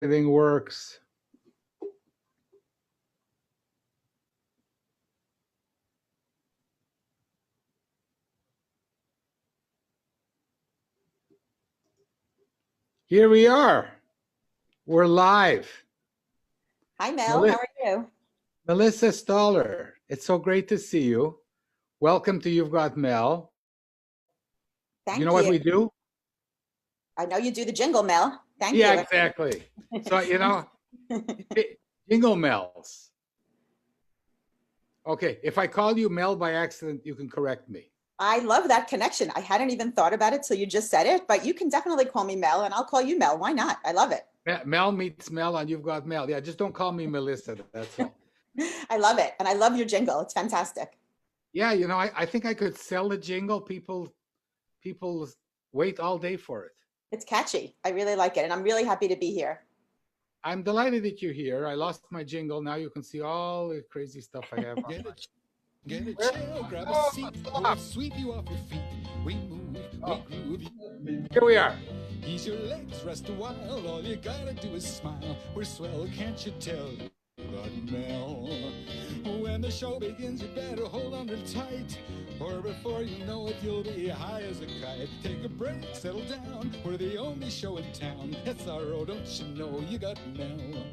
Everything works. Here we are. We're live. Hi, Mel. How Meli- are you? Melissa Stoller, it's so great to see you. Welcome to You've Got Mel. You know Thank what you. we do? I know you do the jingle, Mel. Thank Yeah, you. exactly. So, jingle Mel's. Okay, if I call you Mel by accident, you can correct me. I love that connection. I hadn't even thought about it till you just said it, but you can definitely call me Mel and I'll call you Mel. Why not? I love it. Mel meets Mel on You've Got Mel. Yeah, just don't call me Melissa. That's all. I love it. And I love your jingle. It's fantastic. Yeah, I think I could sell the jingle. People wait all day for it. It's catchy. I really like it. And I'm really happy to be here. I'm delighted that you're here. I lost my jingle. Now you can see all the crazy stuff I have on my. Get a Where- chair, grab a Oh, seat. stop. We'll sweep you off your feet. We move, Oh. we groove. Here we are. Ease your legs, rest a while. All you gotta do is smile. We're swell, can't you tell? Got Mel. When the show begins, you better hold on real tight. Or before you know it, you'll be high as a kite. Take a break, settle down. We're the only show in town. SRO, don't you know you got Mel?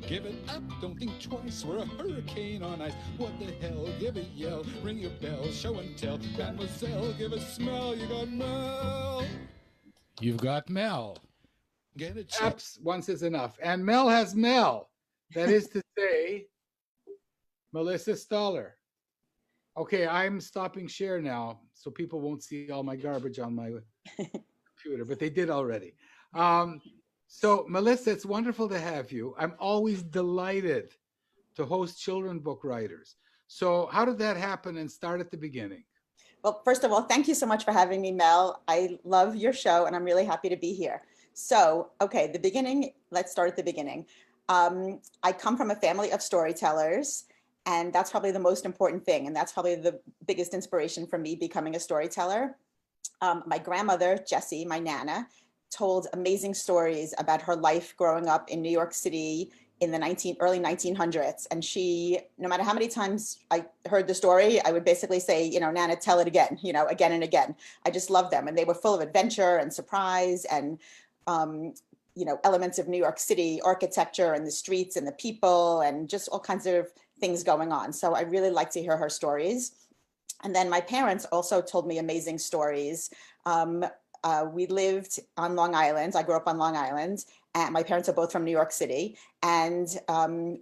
Give it up, don't think twice. We're a hurricane on ice. What the hell? Give a yell, ring your bell, show and tell. Mademoiselle, give a smell. You got Mel. You've got Mel. Get a check. Apps once is enough. And Mel has Mel. That is to say, Melissa Stoller. Okay, I'm stopping share now so people won't see all my garbage on my computer, but they did already. So, Melissa, it's wonderful to have you. I'm always delighted to host children book writers. So, how did that happen and start at the beginning? Well, first of all, thank you so much for having me, Mel. I love your show and I'm really happy to be here. So, okay, the beginning, let's start at the beginning. I come from a family of storytellers, and that's probably the most important thing. And that's probably the biggest inspiration for me becoming a storyteller. My grandmother, Jessie, my Nana, told amazing stories about her life growing up in New York City in the early 1900s. And she, no matter how many times I heard the story, I would basically say, Nana, tell it again, again and again. I just love them. And they were full of adventure and surprise and, um, elements of New York City architecture and the streets and the people and just all kinds of things going on. So I really like to hear her stories. And then my parents also told me amazing stories. We lived on Long Island. I grew up on Long Island, and my parents are both from New York City. And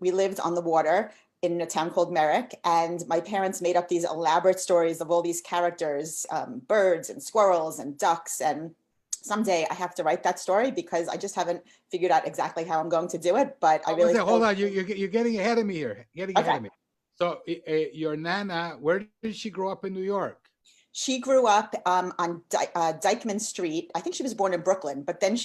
we lived on the water in a town called Merrick. And my parents made up these elaborate stories of all these characters, birds and squirrels and ducks. And someday I have to write that story because I just haven't figured out exactly how I'm going to do it. But I really Hold on, you're getting ahead of me here. Getting ahead okay. of me. So, your Nana, where did she grow up in New York? She grew up on Dyckman Street. I think she was born in Brooklyn, but then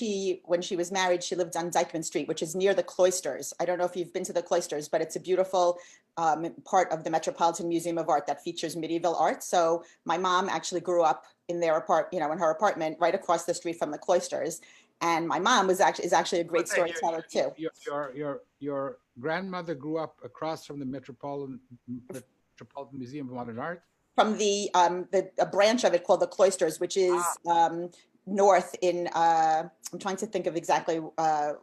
when she was married, she lived on Dyckman Street, which is near the Cloisters. I don't know if you've been to the Cloisters, but it's a beautiful part of the Metropolitan Museum of Art that features medieval art. So my mom actually grew up in in her apartment right across the street from the Cloisters. And my mom is actually a great storyteller too. Your grandmother grew up across from the Metropolitan Museum of Modern Art. From a branch of it called the Cloisters, which is north in I'm trying to think of exactly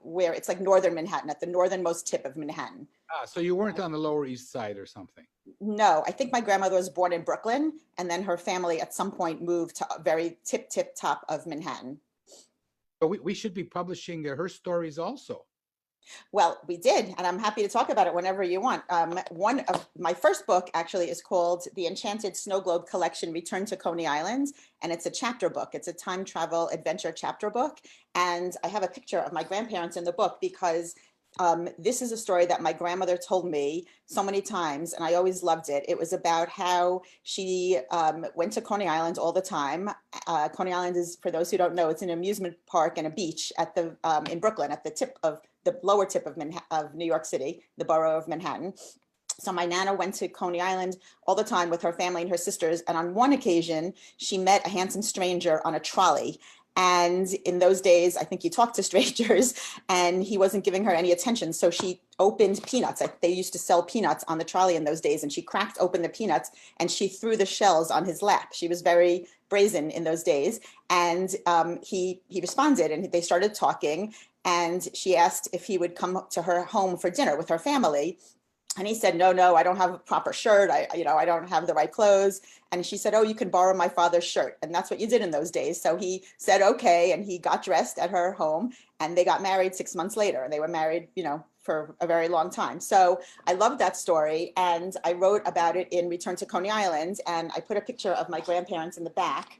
where. It's like northern Manhattan, at the northernmost tip of Manhattan. So you weren't on the Lower East Side or something? No, I think my grandmother was born in Brooklyn, and then her family at some point moved to very tip top of Manhattan. So we should be publishing her stories also. Well, we did, and I'm happy to talk about it whenever you want. One of my first book actually is called The Enchanted Snow Globe Collection, Return to Coney Island, and it's a chapter book. It's a time travel adventure chapter book, and I have a picture of my grandparents in the book because this is a story that my grandmother told me so many times, and I always loved it. It was about how she went to Coney Island all the time. Coney Island is, for those who don't know, it's an amusement park and a beach in Brooklyn, at the lower tip of New York City, the borough of Manhattan. So my Nana went to Coney Island all the time with her family and her sisters. And on one occasion, she met a handsome stranger on a trolley. And in those days, I think you talked to strangers and he wasn't giving her any attention. So she opened peanuts. They used to sell peanuts on the trolley in those days. And she cracked open the peanuts and she threw the shells on his lap. She was very brazen in those days. And he responded and they started talking. And she asked if he would come to her home for dinner with her family. And he said, no, I don't have a proper shirt. I don't have the right clothes. And she said, oh, you can borrow my father's shirt. And that's what you did in those days. So he said, okay. And he got dressed at her home and they got married 6 months later. And they were married, for a very long time. So I love that story. And I wrote about it in Return to Coney Island. And I put a picture of my grandparents in the back.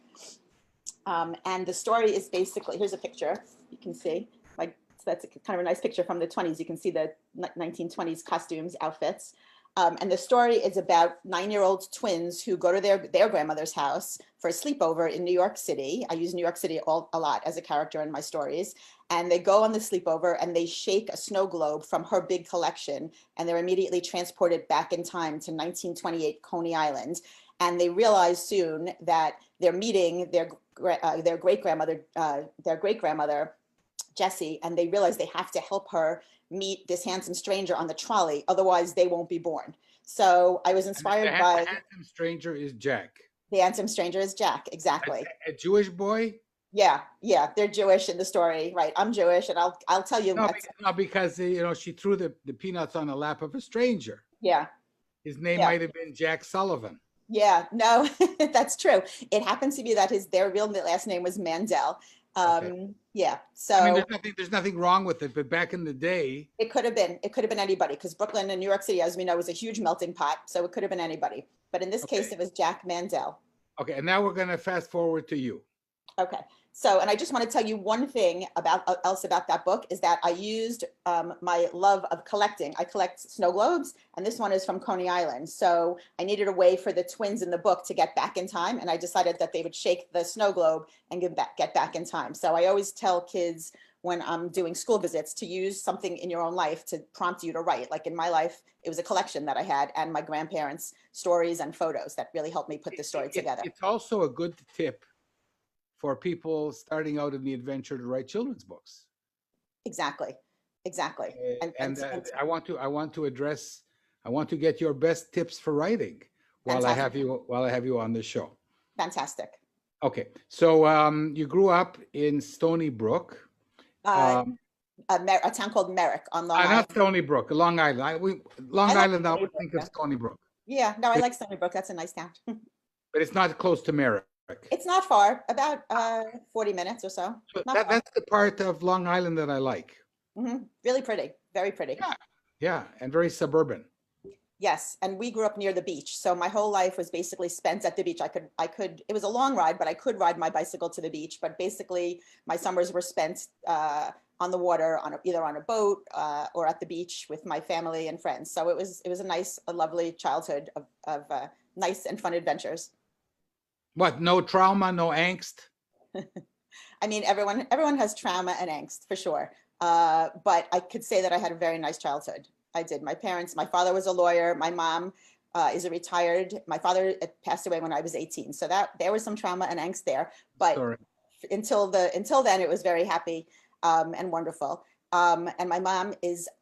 And the story is basically, here's a picture you can see. That's kind of a nice picture from the 20s. You can see the 1920s costumes, outfits. And the story is about 9-year-old twins who go to their grandmother's house for a sleepover in New York City. I use New York City a lot as a character in my stories. And they go on the sleepover and they shake a snow globe from her big collection. And they're immediately transported back in time to 1928 Coney Island. And they realize soon that they're meeting their great-grandmother, Jessie, and they realize they have to help her meet this handsome stranger on the trolley, otherwise they won't be born. So I was inspired by the handsome stranger is Jack. The handsome stranger is Jack, exactly. A Jewish boy? Yeah, they're Jewish in the story, right? I'm Jewish, and I'll tell you. No, because she threw the peanuts on the lap of a stranger. Yeah. His name might have been Jack Sullivan. Yeah, no, that's true. It happens to be that their real last name was Mandel. Okay. Yeah. So there's nothing wrong with it, but back in the day, it could have been anybody, because Brooklyn and New York City, as we know, was a huge melting pot. So it could have been anybody. But in this case, it was Jack Mandel. Okay. And now we're going to fast forward to you. Okay. So, and I just want to tell you one thing about that book is that I used my love of collecting. I collect snow globes, and this one is from Coney Island. So I needed a way for the twins in the book to get back in time, and I decided that they would shake the snow globe and get back in time. So I always tell kids when I'm doing school visits to use something in your own life to prompt you to write. Like in my life, it was a collection that I had and my grandparents' stories and photos that really helped me put the story together. It's also a good tip for people starting out in the adventure to write children's books. Exactly. And I want to get your best tips for writing while I have you on the show. Fantastic. Okay, so you grew up in Stony Brook, a town called Merrick on Long Island. Not Stony Brook, Long Island. Long Island, I would think of Stony Brook. Yeah, no, I like Stony Brook. That's a nice town. But it's not close to Merrick. It's not far, about 40 minutes or so. That's the part of Long Island that I like. Mm-hmm. Really pretty, very pretty. Yeah, and very suburban. Yes, and we grew up near the beach, so my whole life was basically spent at the beach. I could. It was a long ride, but I could ride my bicycle to the beach. But basically, my summers were spent on the water, either on a boat or at the beach with my family and friends. So it was a lovely childhood of nice and fun adventures. What? No trauma, no angst? I mean, everyone has trauma and angst for sure. But I could say that I had a very nice childhood. I did. My father was a lawyer. My mom is a retired. My father passed away when I was 18. So there was some trauma and angst there. But until then, it was very happy and wonderful. And my mom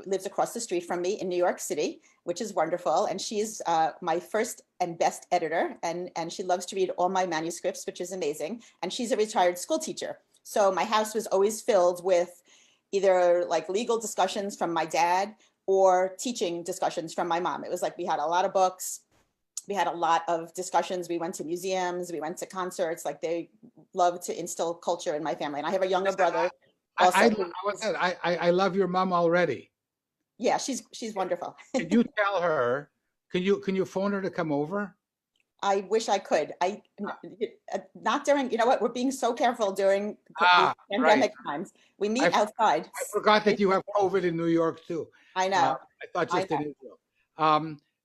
lives across the street from me in New York City, which is wonderful. And she's my first and best editor. And she loves to read all my manuscripts, which is amazing. And she's a retired school teacher. So my house was always filled with either like legal discussions from my dad or teaching discussions from my mom. It was like we had a lot of books. We had a lot of discussions. We went to museums. We went to concerts. Like they love to instill culture in my family. And I have a younger brother. I love your mom already. Yeah, she's wonderful. Can you tell her? Can you phone her to come over? I wish I could. Not during. You know what? We're being so careful during pandemic times. We meet outside. I forgot that you have COVID in New York too. I know. I thought just in Israel.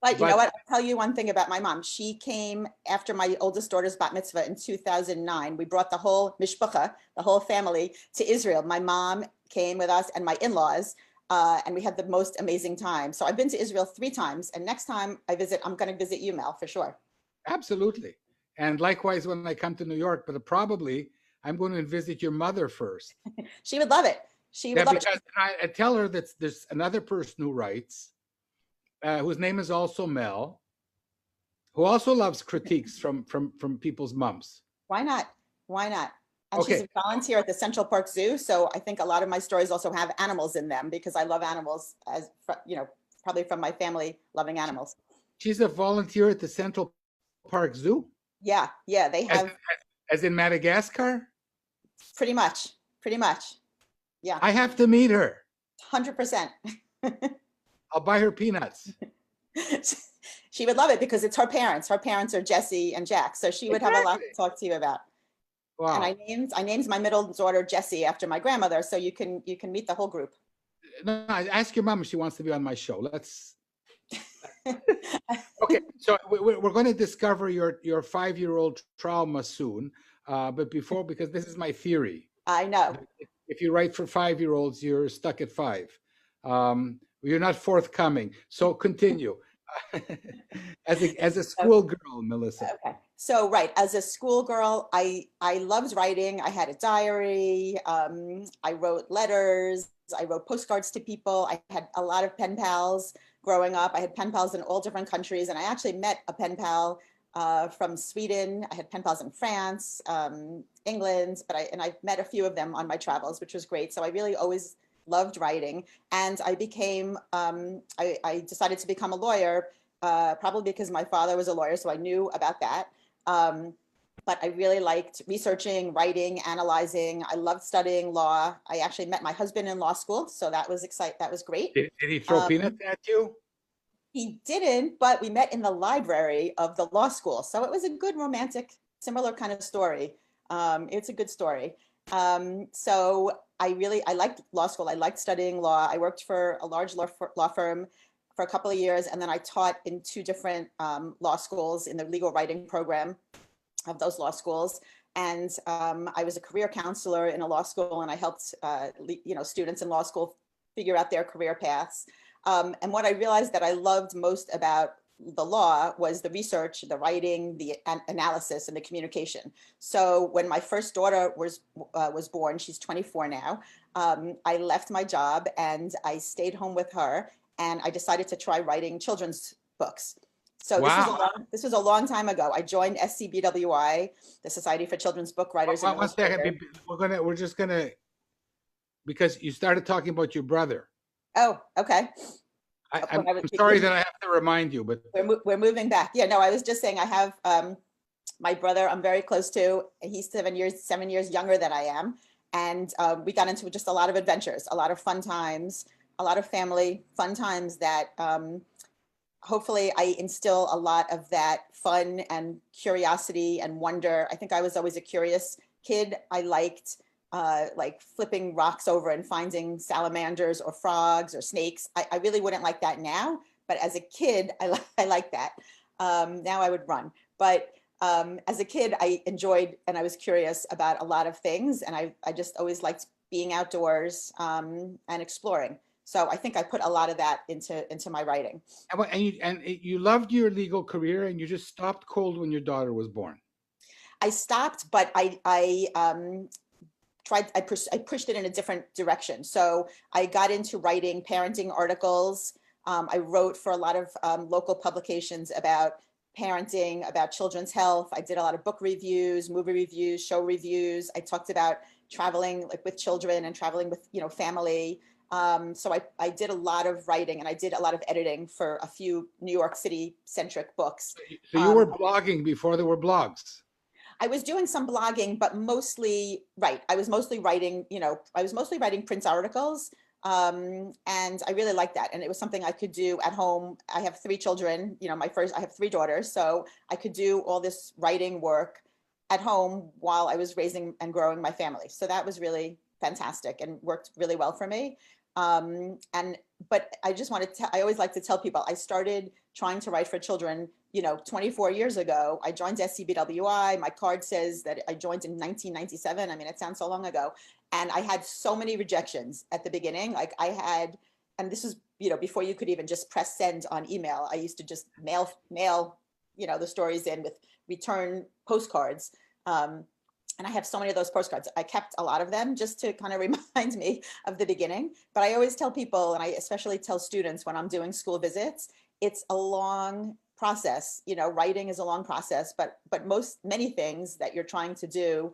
But you know what? I'll tell you one thing about my mom. She came after my oldest daughter's bat mitzvah in 2009. We brought the whole mishpacha, the whole family, to Israel. My mom came with us and my in-laws, and we had the most amazing time. So I've been to Israel 3 times, and next time I visit, I'm going to visit you, Mel, for sure. Absolutely. And likewise when I come to New York, but probably I'm going to visit your mother first. She would love it. She would Yeah, love it. because I tell her that there's another person who writes, whose name is also Mel, who also loves critiques from people's mums. Why not? Why not? And she's Okay, a volunteer at the Central Park Zoo, so I think a lot of my stories also have animals in them because I love animals, as probably from my family loving animals. she's a volunteer at the Central Park Zoo, Yeah, yeah, they as have as in Madagascar. pretty much, pretty much. Yeah, I have to meet her. 100%. I'll buy her peanuts. She would love it because it's her parents. Her parents are Jesse and Jack, so she would have a lot to talk to you about. And Wow. I named my middle daughter Jessie after my grandmother, so you can meet the whole group. No, ask your mom if she wants to be on my show. Let's. Okay, so we're going to discover your 5-year-old trauma soon. But before, because this is my theory. I know. If you write for 5-year-olds, you're stuck at 5. You're not forthcoming. So continue. As a schoolgirl, Melissa. Okay. So, right, as a schoolgirl, I loved writing. I had a diary. I wrote letters. I wrote postcards to people. I had a lot of pen pals growing up. I had pen pals in all different countries, and I actually met a pen pal from Sweden. I had pen pals in France, England, but I met a few of them on my travels, which was great. So I really always loved writing, and I became. I decided to become a lawyer, probably because my father was a lawyer, so I knew about that. But I really liked researching, writing, analyzing. I loved studying law. I actually met my husband in law school, so that was exciting. That was great. Did he throw peanuts at you? He didn't, but we met in the library of the law school. So it was a good romantic, similar kind of story. It's a good story. So I liked law school. I liked studying law. I worked for a large law firm for a couple of years, and then I taught in 2 different law schools in the legal writing program of those law schools. And I was a career counselor in a law school, and I helped students in law school figure out their career paths. And what I realized that I loved most about the law was the research, the writing, the analysis, and the communication. So when my first daughter was born, she's 24 now, I left my job and I stayed home with her, and I decided to try writing children's books. So Wow. this was a long time ago. I joined SCBWI, the Society for Children's Book Writers. One second. We're just gonna, because you started talking about your brother. Oh, okay. I'm sorry that I have to remind you, but we're moving back. Yeah, no, I was just saying I have my brother I'm very close to. He's 7 years younger than I am. And we got into just a lot of adventures, a lot of fun times, a lot of family fun times that hopefully I instill a lot of that fun and curiosity and wonder. I think I was always a curious kid. I liked like flipping rocks over and finding salamanders or frogs or snakes. I really wouldn't like that now, but as a kid, I like that. Now I would run. But as a kid, I enjoyed and I was curious about a lot of things. And I just always liked being outdoors and exploring. So I think I put a lot of that into my writing. And you loved your legal career, and you just stopped cold when your daughter was born. I stopped, but I pushed it in a different direction. So I got into writing parenting articles. I wrote for a lot of local publications about parenting, about children's health. I did a lot of book reviews, movie reviews, show reviews. I talked about traveling like with children and traveling with family. So I did a lot of writing, and I did a lot of editing for a few New York City centric books. So you were blogging before there were blogs. I was doing some blogging, but mostly, right. I was mostly writing, print articles. And I really liked that. And it was something I could do at home. I have 3 children, I have 3 daughters. So I could do all this writing work at home while I was raising and growing my family. So that was really fantastic and worked really well for me. But I just I always like to tell people I started trying to write for children 24 years ago. I joined SCBWI. My card says that I joined in 1997. I mean, it sounds so long ago. And I had so many rejections at the beginning. Like I had, and this was, before you could even just press send on email. I used to just mail, the stories in with return postcards. And I have so many of those postcards. I kept a lot of them just to kind of remind me of the beginning. But I always tell people, and I especially tell students when I'm doing school visits, it's a long process. You know, writing is a long process, but many things that you're trying to do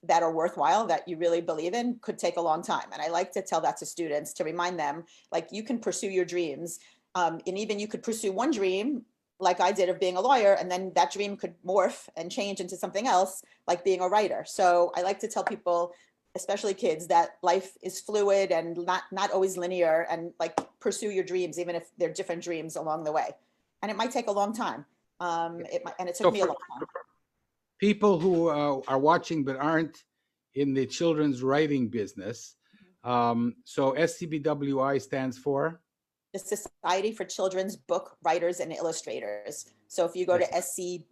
that are worthwhile, that you really believe in, could take a long time. And I like to tell that to students, to remind them, like, you can pursue your dreams. And even you could pursue one dream like I did of being a lawyer, and then that dream could morph and change into something else, like being a writer. So I like to tell people, especially kids, that life is fluid and not always linear, and like, pursue your dreams, even if they're different dreams along the way. And it might take a long time. And it took me a long time. People who are watching but aren't in the children's writing business. So SCBWI stands for? The Society for Children's Book Writers and Illustrators. So if you go to scbwi.org,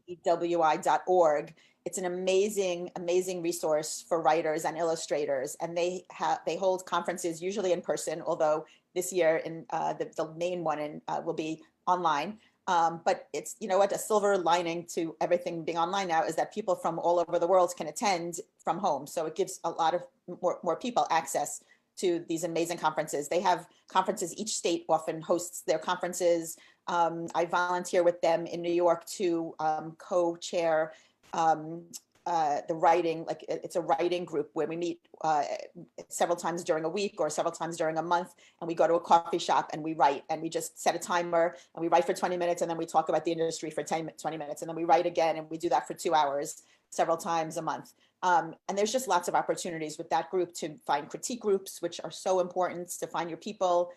it's an amazing, amazing resource for writers and illustrators. And they hold conferences, usually in person, although this year in the main one will be online. But it's, you know what, a silver lining to everything being online now is that people from all over the world can attend from home. So it gives a lot of more people access to these amazing conferences. They have conferences, each state often hosts their conferences. I volunteer with them in New York to co-chair the writing, like, it's a writing group where we meet several times during a week or several times during a month, and we go to a coffee shop and we write, and we just set a timer and we write for 20 minutes, and then we talk about the industry for 20 minutes, and then we write again, and we do that for 2 hours several times a month. And there's just lots of opportunities with that group to find critique groups, which are so important, to find your people.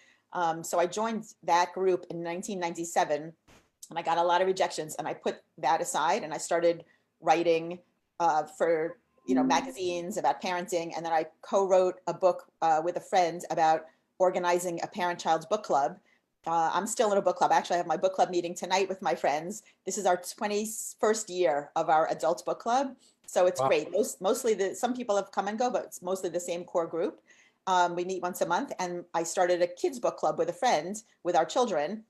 So I joined that group in 1997, and I got a lot of rejections, and I put that aside, and I started writing for, you know, magazines about parenting. And then I co-wrote a book with a friend about organizing a parent-child book club. I'm still in a book club. Actually, I have my book club meeting tonight with my friends. This is our 21st year of our adult book club. So it's great. Mostly some people have come and go, but it's mostly the same core group. We meet once a month, and I started a kids book club with a friend with our children.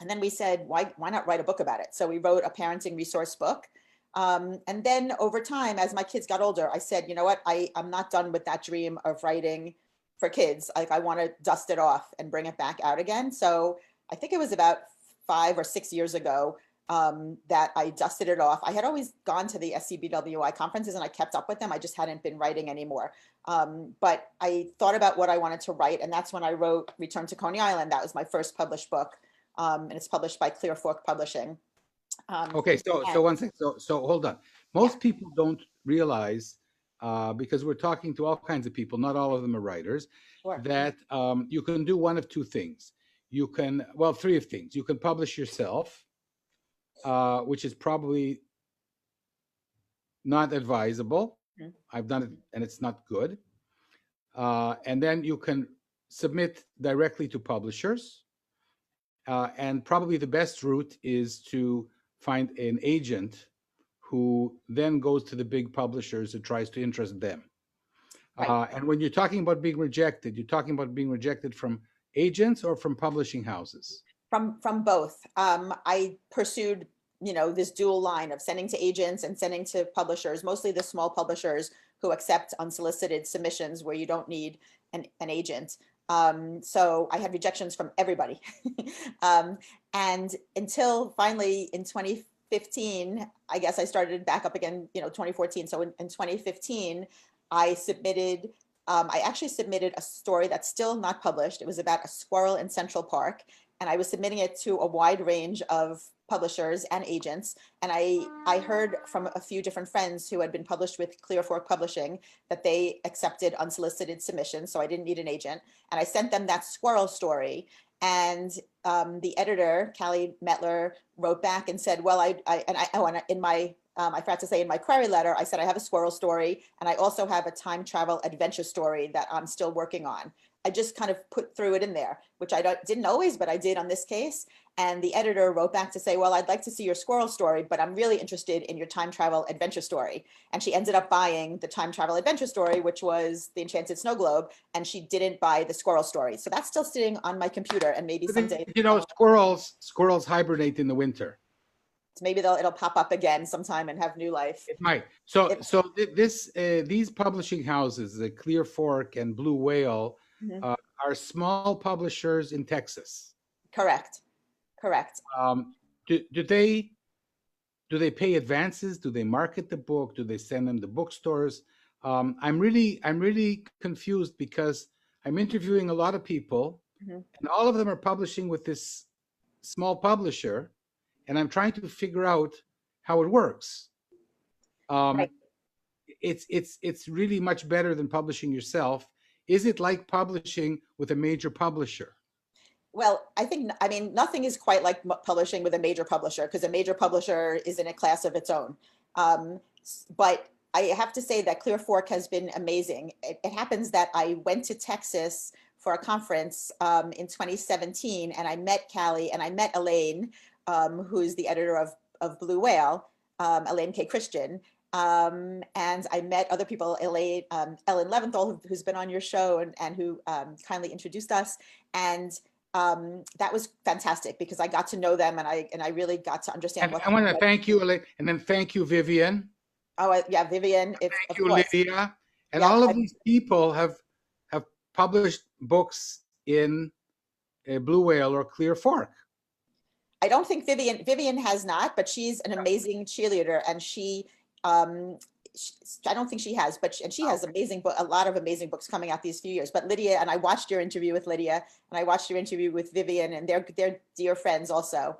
And then we said, why not write a book about it? So we wrote a parenting resource book. And then over time, as my kids got older, I said, you know what, I'm not done with that dream of writing for kids. Like, I want to dust it off and bring it back out again. So I think it was about 5 or 6 years ago that I dusted it off. I had always gone to the SCBWI conferences and I kept up with them. I just hadn't been writing anymore. But I thought about what I wanted to write. And that's when I wrote Return to Coney Island. That was my first published book. And it's published by Clear Fork Publishing. Okay, so one thing. So hold on. Most people don't realize, because we're talking to all kinds of people, not all of them are writers, Sure. that you can do one of two things. You can, well, three of things. You can publish yourself, which is probably not advisable. Mhm. I've done it and it's not good. And then you can submit directly to publishers. And probably the best route is to find an agent who then goes to the big publishers and tries to interest them. Right. And when you're talking about being rejected, you're talking about being rejected from agents or from publishing houses? From both. I pursued, you know, this dual line of sending to agents and sending to publishers, mostly the small publishers who accept unsolicited submissions where you don't need an agent. So I had rejections from everybody. And until finally in 2015, I guess I started back up again, you know, 2014. So in 2015, I actually submitted a story that's still not published. It was about a squirrel in Central Park. And I was submitting it to a wide range of publishers and agents. And I heard from a few different friends who had been published with Clear Fork Publishing that they accepted unsolicited submissions. So I didn't need an agent. And I sent them that squirrel story. And the editor, Callie Metler, wrote back and said, well, I forgot to say in my query letter, I said, I have a squirrel story. And I also have a time travel adventure story that I'm still working on. I just kind of threw it in there, which I didn't always, but I did on this case. And the editor wrote back to say, well, I'd like to see your squirrel story, but I'm really interested in your time travel adventure story. And she ended up buying the time travel adventure story, which was The Enchanted Snow Globe, and she didn't buy the squirrel story. So that's still sitting on my computer, and maybe someday. You know, squirrels hibernate in the winter. maybe it'll pop up again sometime and have new life. It might. So It- these publishing houses, the Clear Fork and Blue Whale, Mhm. are small publishers in Texas. Correct. Correct. Do they pay advances? Do they market the book? Do they send them to bookstores? I'm really confused because I'm interviewing a lot of people, Mhm. and all of them are publishing with this small publisher, and I'm trying to figure out how it works. Right. It's really much better than publishing yourself. Is it like publishing with a major publisher? Well, I mean, nothing is quite like publishing with a major publisher, because a major publisher is in a class of its own. But I have to say that Clear Fork has been amazing. It happens that I went to Texas for a conference in 2017, and I met Callie and I met Elaine, who's the editor of Blue Whale, Elaine K. Christian. And I met other people, Ellen Leventhal, who's been on your show and who kindly introduced us. And that was fantastic because I got to know them, and I really got to understand And what. I want to thank you, and then thank you, Vivian. Oh yeah, Vivian, Thank of you, course. Lydia. And Yeah, all of these people have published books in Blue Whale or Clear Fork. I don't think Vivian has not, but she's an amazing cheerleader, and um, I don't think she has, but she has a lot of amazing books coming out these few years. But Lydia, and I watched your interview with Lydia, and I watched your interview with Vivian, and they're dear friends also.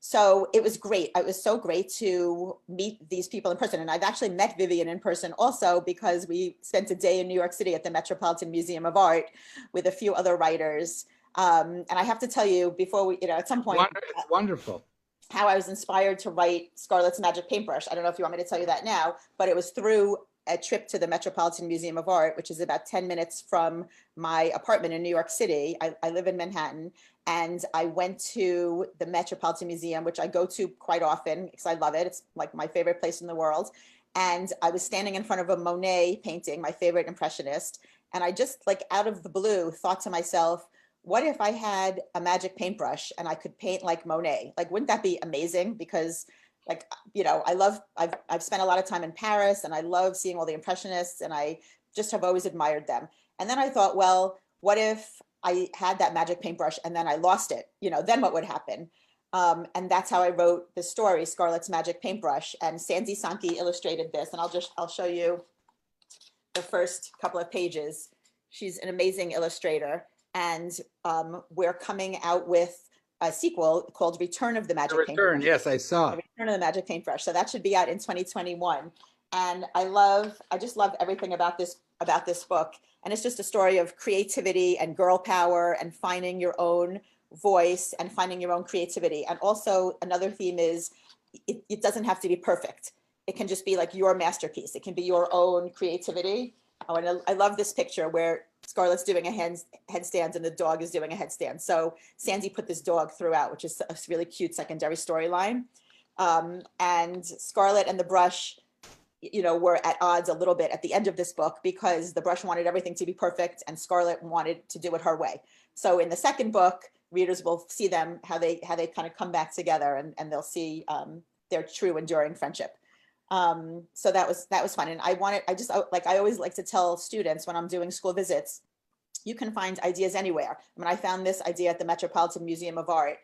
So it was great. It was so great to meet these people in person. And I've actually met Vivian in person also, because we spent a day in New York City at the Metropolitan Museum of Art with a few other writers. And I have to tell you, before we, at some point, It's wonderful. How I was inspired to write Scarlett's Magic Paintbrush. I don't know if you want me to tell you that now, but it was through a trip to the Metropolitan Museum of Art, which is about 10 minutes from my apartment in New York City. I live in Manhattan, and I went to the Metropolitan Museum, which I go to quite often because I love it. It's like my favorite place in the world. And I was standing in front of a Monet painting, my favorite impressionist. And I just, like, out of the blue, thought to myself, what if I had a magic paintbrush and I could paint like Monet? Like, wouldn't that be amazing? Because, like, I've spent a lot of time in Paris, and I love seeing all the impressionists, and I just have always admired them. And then I thought, well, what if I had that magic paintbrush and then I lost it? Then what would happen? And that's how I wrote the story, Scarlett's Magic Paintbrush. And Sandy Sankey illustrated this, and I'll show you the first couple of pages. She's an amazing illustrator. And we're coming out with a sequel called Return of the Magic Paintbrush. Yes, I saw. Return of the Magic Paintbrush. So that should be out in 2021. And I just love everything about this book. And it's just a story of creativity and girl power and finding your own voice and finding your own creativity. And also another theme is it doesn't have to be perfect. It can just be like your masterpiece. It can be your own creativity. Oh, and I love this picture where Scarlett's doing a headstand and the dog is doing a headstand. So Sandy put this dog throughout, which is a really cute secondary storyline. And Scarlett and the brush, were at odds a little bit at the end of this book, because the brush wanted everything to be perfect and Scarlett wanted to do it her way. So in the second book, readers will see them, how they kind of come back together, and they'll see their true enduring friendship. So that was fun. And I always like to tell students when I'm doing school visits, you can find ideas anywhere. I mean, I found this idea at the Metropolitan Museum of Art.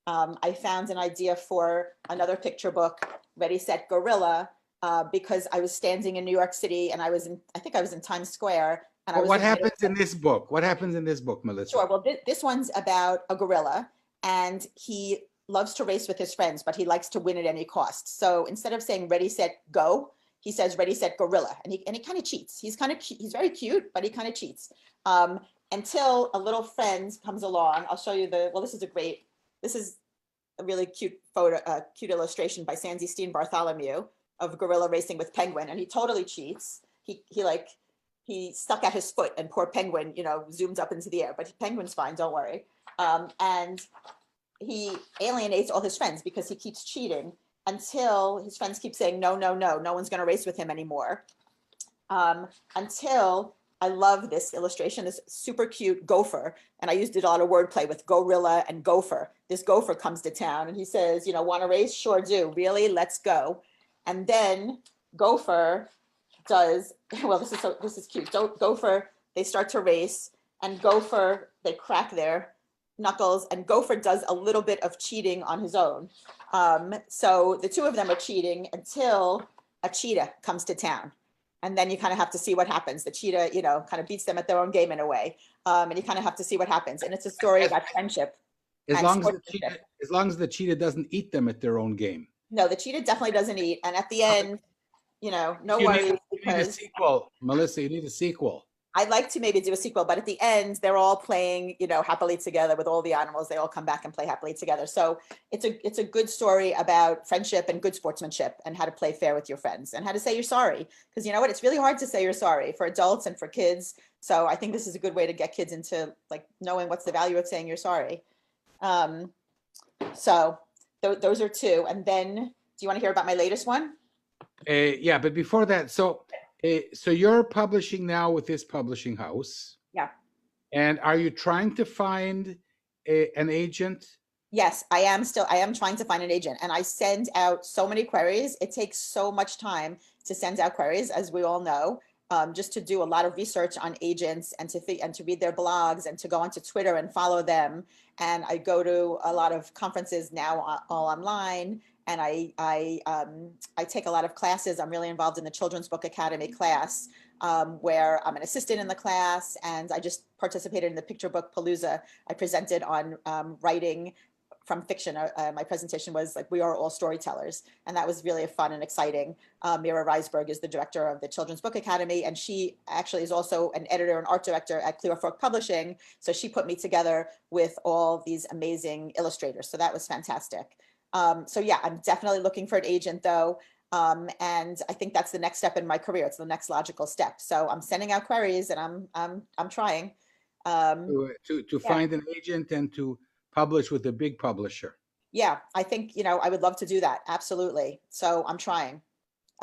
I found an idea for another picture book, Ready, Set, Gorilla, because I was standing in New York City, and I think I was in Times Square. And what happens in this book? What happens in this book, Melissa? Sure. Well, this one's about a gorilla, and he loves to race with his friends, but he likes to win at any cost. So instead of saying ready, set, go, he says ready, set, gorilla. And he kind of cheats. He's very cute, but he kind of cheats. Until a little friend comes along. I'll show you this is a really cute photo, cute illustration by Sandy Steen Bartholomew of gorilla racing with penguin. And he totally cheats. He stuck out his foot, and poor penguin, zooms up into the air, but penguin's fine, don't worry. And he alienates all his friends because he keeps cheating, until his friends keep saying, no one's going to race with him anymore. Until I love this illustration, this super cute gopher. And I used a lot of wordplay with gorilla and gopher. This gopher comes to town and he says, you know, want to race? Sure do. Really? Let's go. And then gopher does, well, this is cute. Gopher, they start to race, and gopher, they crack their knuckles, and gopher does a little bit of cheating on his own. So the two of them are cheating until a cheetah comes to town. And then you kind of have to see what happens. The cheetah, you know, kind of beats them at their own game in a way. And you kind of have to see what happens. And it's a story about friendship. As long as the cheetah doesn't eat them at their own game. No, the cheetah definitely doesn't eat. And at the end, you know, no worries. You need a sequel, Melissa. You need a sequel. I'd like to maybe do a sequel, but at the end, they're all playing, you know, happily together with all the animals. They all come back and play happily together. So it's a good story about friendship and good sportsmanship and how to play fair with your friends and how to say you're sorry. Because you know what? It's really hard to say you're sorry for adults and for kids. So I think this is a good way to get kids into like knowing what's the value of saying you're sorry. So those are two. And then do you want to hear about my latest one? Yeah, but before that, so you're publishing now with this publishing house. Yeah. And are you trying to find an agent? Yes, I am trying to find an agent, and I send out so many queries. It takes so much time to send out queries, as we all know, just to do a lot of research on agents and to read their blogs and to go onto Twitter and follow them. And I go to a lot of conferences now all online. And I take a lot of classes. I'm really involved in the Children's Book Academy class, where I'm an assistant in the class, and I just participated in the Picture Book Palooza. I presented on writing from fiction. My presentation was like, we are all storytellers. And that was really fun and exciting. Mira Reisberg is the director of the Children's Book Academy, and she actually is also an editor and art director at Clear Fork Publishing. So she put me together with all these amazing illustrators. So that was fantastic. So yeah, I'm definitely looking for an agent though. And I think that's the next step in my career. It's the next logical step. So I'm sending out queries and I'm trying. To find an agent and to publish with a big publisher. Yeah, I think, you know, I would love to do that. Absolutely. So I'm trying.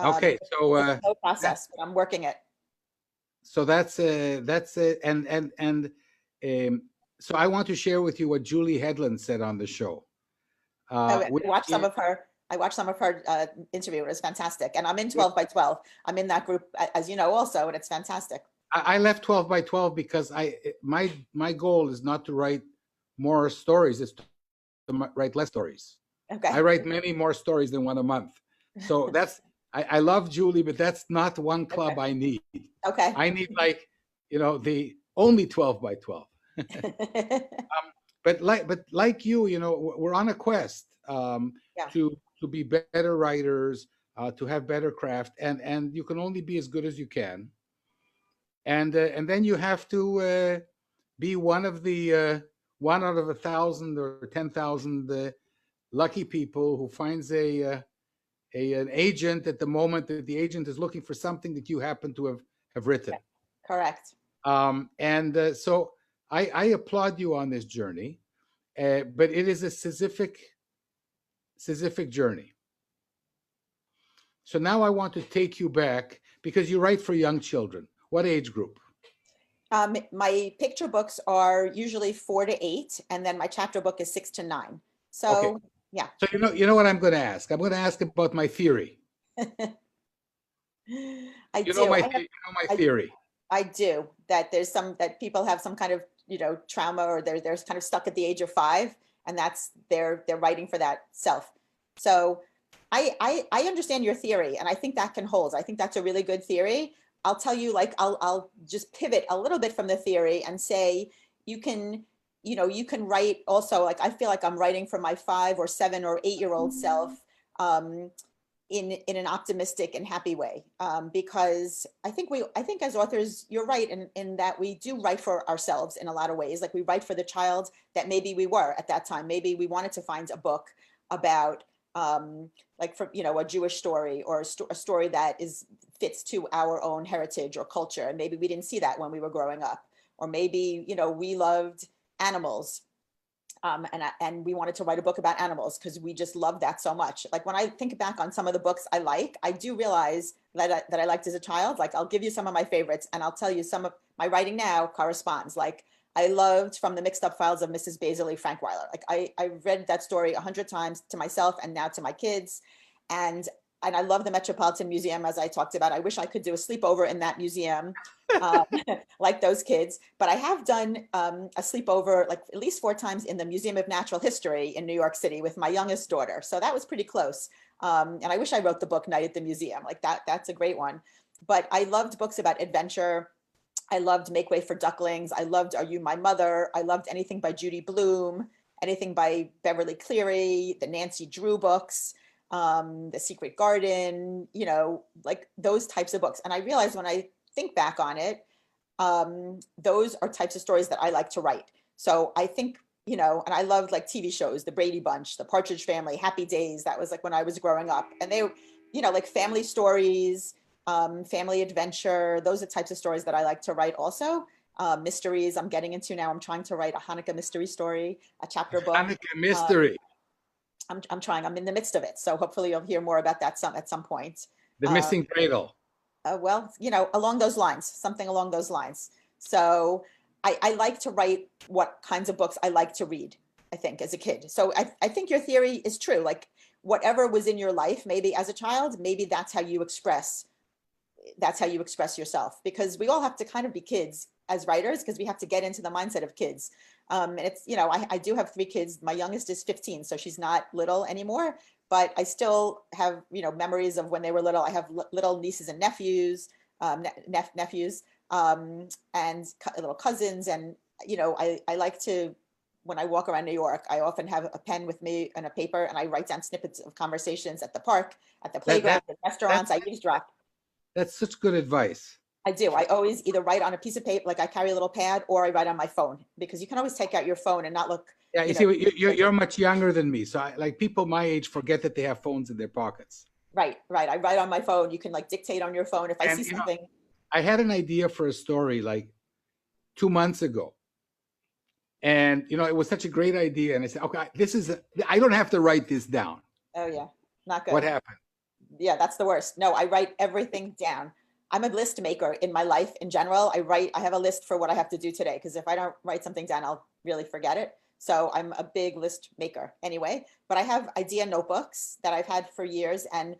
Okay. So, it's a slow process, but I'm working it. So that's it. And so I want to share with you what Julie Hedlund said on the show. I watched some of her interview. It was fantastic. And I'm in 12 by 12. I'm in that group, as you know, also, and it's fantastic. I left 12 by 12 because my goal is not to write more stories, it's to write less stories. Okay. I write many more stories than one a month. So that's, I love Julie, but that's not one club okay. I need. Okay. I need like, you know, the only 12 by 12. But like you, you know, we're on a quest to be better writers, to have better craft, and you can only be as good as you can. And then you have to be one out of 1,000 or 10,000 lucky people who finds an agent at the moment that the agent is looking for something that you happen to have written. Correct. So I applaud you on this journey, but it is a Sisyphic journey. So now I want to take you back because you write for young children. What age group? My picture books are usually 4 to 8, and then my chapter book is 6 to 9. So okay. Yeah. So you know what I'm going to ask? I'm going to ask about my theory. I know my theory. I do, that there's that people have some kind of, you know, trauma, or they're kind of stuck at the age of 5, and that's they're writing for that self. So I understand your theory, and I think that can hold. I think that's a really good theory. I'll tell you, like, I'll just pivot a little bit from the theory and say you can write also, like, I feel like I'm writing for my 5 or 7 or 8-year-old self in an optimistic and happy way, because I think as authors, you're right in that we do write for ourselves in a lot of ways. Like, we write for the child that maybe we were at that time. Maybe we wanted to find a book about like, for, you know, a Jewish story, or a story that fits to our own heritage or culture, and maybe we didn't see that when we were growing up. Or maybe, you know, we loved animals, and we wanted to write a book about animals because we just loved that so much. Like, when I think back on some of the books I do realize that I liked as a child. Like, I'll give you some of my favorites, and I'll tell you some of my writing now corresponds. Like I loved From the Mixed Up Files of Mrs. Baisley, Frank Weiler. Like I read that story 100 times to myself and now to my kids. And I love the Metropolitan Museum, as I talked about. I wish I could do a sleepover in that museum, um, like those kids. But I have done a sleepover like at least 4 times in the Museum of Natural History in New York City with my youngest daughter. So that was pretty close. And I wish I wrote the book Night at the Museum. Like that's a great one. But I loved books about adventure. I loved Make Way for Ducklings. I loved Are You My Mother? I loved anything by Judy Blume, anything by Beverly Cleary, the Nancy Drew books, The Secret Garden, you know, like those types of books. And I realized when I think back on it, those are types of stories that I like to write. So I think, you know, and I loved like TV shows, The Brady Bunch, The Partridge Family, Happy Days. That was like when I was growing up. And they, you know, like family stories, family adventure. Those are types of stories that I like to write also. Mysteries I'm getting into now. I'm trying to write a Hanukkah mystery story, a chapter book. Hanukkah mystery. I'm trying, I'm in the midst of it. So hopefully you'll hear more about that at some point. The missing cradle. Well, you know, along those lines, something along those lines. So I like to write what kinds of books I like to read, I think, as a kid. So I think your theory is true. Like whatever was in your life, maybe as a child, maybe that's how you express yourself, because we all have to kind of be kids as writers because we have to get into the mindset of kids. And it's, you know, I do have 3 kids. My youngest is 15, so she's not little anymore, but I still have, you know, memories of when they were little. I have little nieces and nephews, nephews, and little cousins. And, you know, I like to, when I walk around New York, I often have a pen with me and a paper, and I write down snippets of conversations at the park, at the playground, at restaurants. I eavesdrop. That's such good advice. I do. I always either write on a piece of paper, like I carry a little pad, or I write on my phone, because you can always take out your phone and not look. Yeah, you see, you're much younger than me. So like people my age forget that they have phones in their pockets. Right. I write on my phone. You can like dictate on your phone if I see something. I had an idea for a story like 2 months ago. And, you know, it was such a great idea. And I said, okay, I don't have to write this down. Oh, yeah. Not good. What happened? Yeah, that's the worst. No, I write everything down. I'm a list maker in my life in general. I have a list for what I have to do today, because if I don't write something down, I'll really forget it. So I'm a big list maker anyway, but I have idea notebooks that I've had for years. And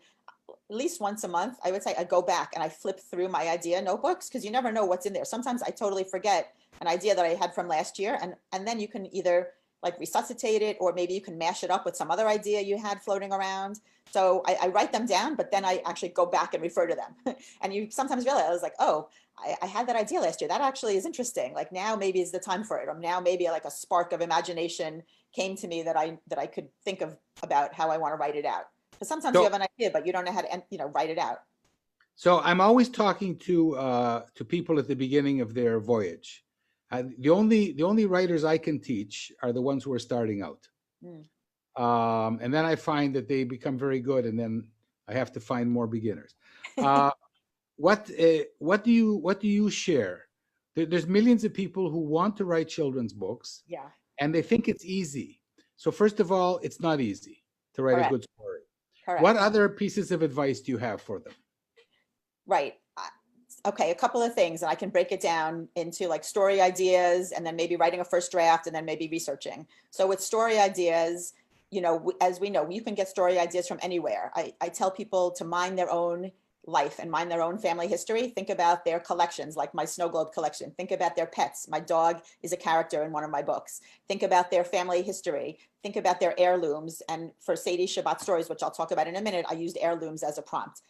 at least once a month, I would say I go back and I flip through my idea notebooks, because you never know what's in there. Sometimes I totally forget an idea that I had from last year. And then you can either like resuscitate it, or maybe you can mash it up with some other idea you had floating around. So I write them down, but then I actually go back and refer to them. And you sometimes realize, I was like, oh, I had that idea last year. That actually is interesting. Like now maybe is the time for it. Or now maybe like a spark of imagination came to me that I could think of about how I want to write it out. Because sometimes you have an idea, but you don't know how to, you know, write it out. So I'm always talking to people at the beginning of their voyage. The only writers I can teach are the ones who are starting out. And then I find that they become very good, and then I have to find more beginners. What do you share? There's millions of people who want to write children's books, Yeah, and they think it's easy. So first of all, it's not easy to write Correct. a good story. correct. What other pieces of advice do you have for them? Right. Okay, a couple of things, and I can break it down into like story ideas, and then maybe writing a first draft, and then maybe researching. So with story ideas, you know, as we know, you can get story ideas from anywhere. I tell people to mind their own life and mind their own family history. Think about their collections, like my snow globe collection. Think about their pets. My dog is a character in one of my books. Think about their family history. Think about their heirlooms. And for Sadie Shabbat stories, which I'll talk about in a minute, I used heirlooms as a prompt.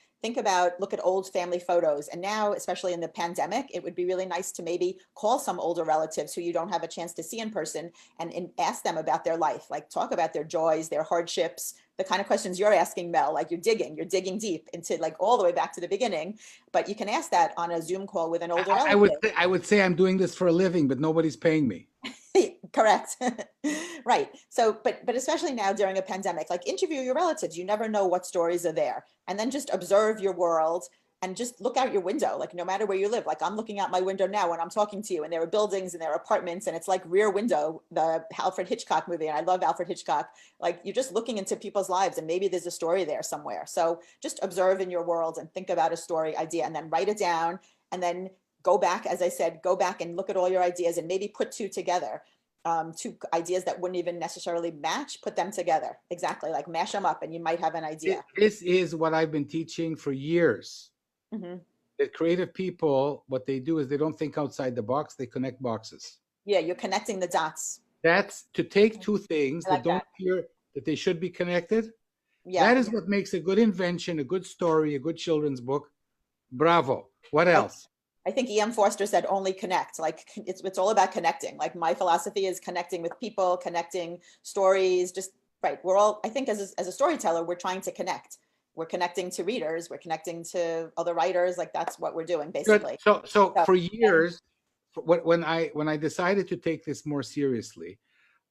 Look at old family photos. And now, especially in the pandemic, it would be really nice to maybe call some older relatives who you don't have a chance to see in person, and ask them about their life, like talk about their joys, their hardships, the kind of questions you're asking, Mel, like you're digging deep into like all the way back to the beginning. But you can ask that on a Zoom call with an older relative. I would say I'm doing this for a living, but nobody's paying me. Correct. Right. So, but especially now during a pandemic, like interview your relatives. You never know what stories are there. And then just observe your world and just look out your window, like no matter where you live. Like I'm looking out my window now when I'm talking to you, and there are buildings and there are apartments, and it's like Rear Window, the Alfred Hitchcock movie. And I love Alfred Hitchcock. Like you're just looking into people's lives, and maybe there's a story there somewhere. So just observe in your world and think about a story idea, and then write it down, and then go back, as I said, go back and look at all your ideas and maybe put two together. Two ideas that wouldn't even necessarily match, put them together. Exactly, like mash them up and you might have an idea. This is what I've been teaching for years. Mm-hmm. That creative people, what they do is they don't think outside the box, they connect boxes. Yeah, you're connecting the dots. That's to take two things I like that don't that. appear that they should be connected. Yeah. That is what makes a good invention, a good story, a good children's book. Bravo. What else? I think E.M. Forster said only connect. Like it's all about connecting. Like my philosophy is connecting with people, connecting stories, just right. We're all, I think as a storyteller, we're trying to connect. We're connecting to readers, we're connecting to other writers. Like that's what we're doing basically. Good. So for years, when I decided to take this more seriously,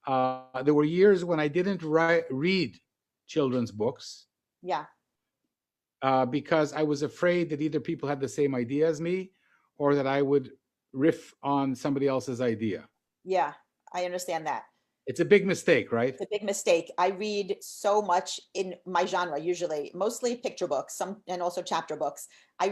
there were years when I didn't read children's books. Yeah. Because I was afraid that either people had the same idea as me or that I would riff on somebody else's idea. Yeah, I understand that. It's a big mistake, right? It's a big mistake. I read so much in my genre, usually, mostly picture books, some and also chapter books. I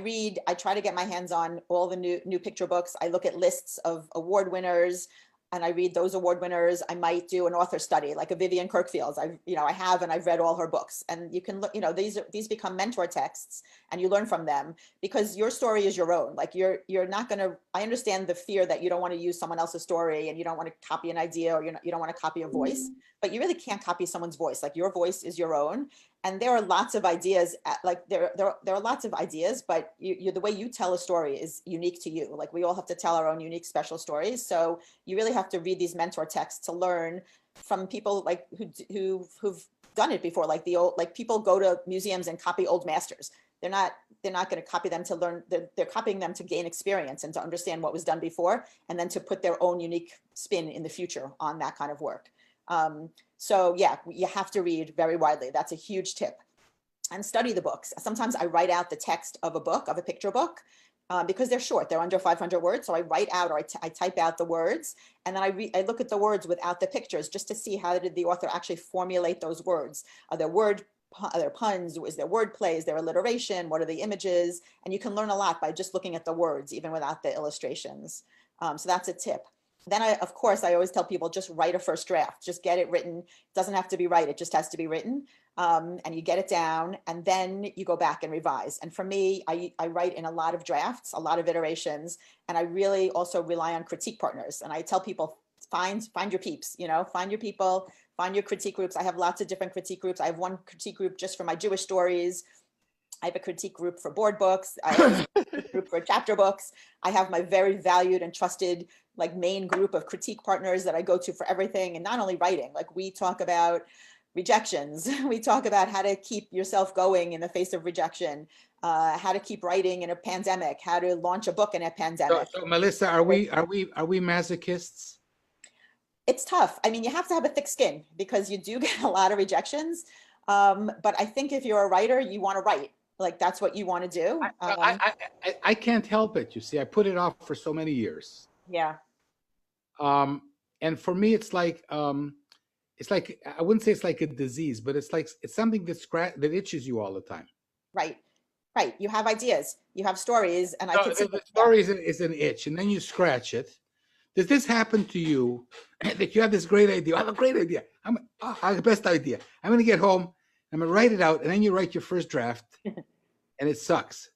try to get my hands on all the new picture books. I look at lists of award winners and I read those award winners. I might do an author study, like a Vivian Kirkfield's. I have, and I've read all her books. And you can look, these become mentor texts, and you learn from them because your story is your own. Like you're not gonna. I understand the fear that you don't want to use someone else's story, and you don't want to copy an idea, or you don't want to copy a voice. But you really can't copy someone's voice. Like your voice is your own. And there are lots of ideas. Like there are lots of ideas, but the way you tell a story is unique to you. Like we all have to tell our own unique, special stories. So you really have to read these mentor texts to learn from people like who've done it before. Like people go to museums and copy old masters. They're not going to copy them to learn. They're copying them to gain experience and to understand what was done before, and then to put their own unique spin in the future on that kind of work. So yeah, you have to read very widely. That's a huge tip. And study the books. Sometimes I write out the text of a book, of a picture book, because they're short. They're under 500 words. So I write out or I type out the words, and then I look at the words without the pictures just to see how did the author actually formulate those words. Are there puns? Is there wordplay? Is there alliteration? What are the images? And you can learn a lot by just looking at the words, even without the illustrations. So that's a tip. Then of course, I always tell people just write a first draft, just get it written. It doesn't have to be right. It just has to be written. And you get it down and then you go back and revise. And for me, I write in a lot of drafts, a lot of iterations. And I really also rely on critique partners. And I tell people, find your peeps, find your people, find your critique groups. I have lots of different critique groups. I have one critique group just for my Jewish stories. I have a critique group for board books. I have a critique group for chapter books. I have my very valued and trusted main group of critique partners that I go to for everything. And not only writing, we talk about rejections. We talk about how to keep yourself going in the face of rejection, how to keep writing in a pandemic, how to launch a book in a pandemic. So Melissa, are we masochists? It's tough. I mean, you have to have a thick skin because you do get a lot of rejections. But I think if you're a writer, you want to write. That's what you want to do. I can't help it. You see, I put it off for so many years. Yeah. And for me, it's like I wouldn't say it's like a disease, but it's something that itches you all the time. Right. You have ideas, you have stories, and the story is an itch, and then you scratch it. Does this happen to you? That you have this great idea? I have a great idea. I have the best idea. I'm going to get home. I'm going to write it out, and then you write your first draft, and it sucks.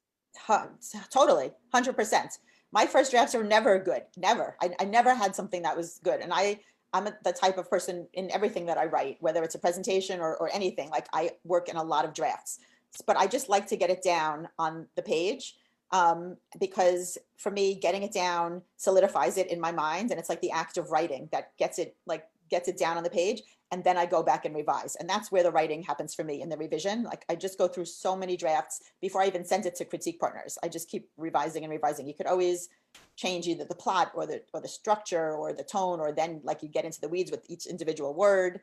Totally, 100%. My first drafts are never good. Never. I never had something that was good. And I'm the type of person in everything that I write, whether it's a presentation or anything. I work in a lot of drafts, but I just like to get it down on the page because for me, getting it down solidifies it in my mind. And it's like the act of writing that gets it down on the page. And then I go back and revise. And that's where the writing happens for me in the revision. I just go through so many drafts before I even send it to critique partners. I just keep revising and revising. You could always change either the plot or the structure or the tone, or then you get into the weeds with each individual word.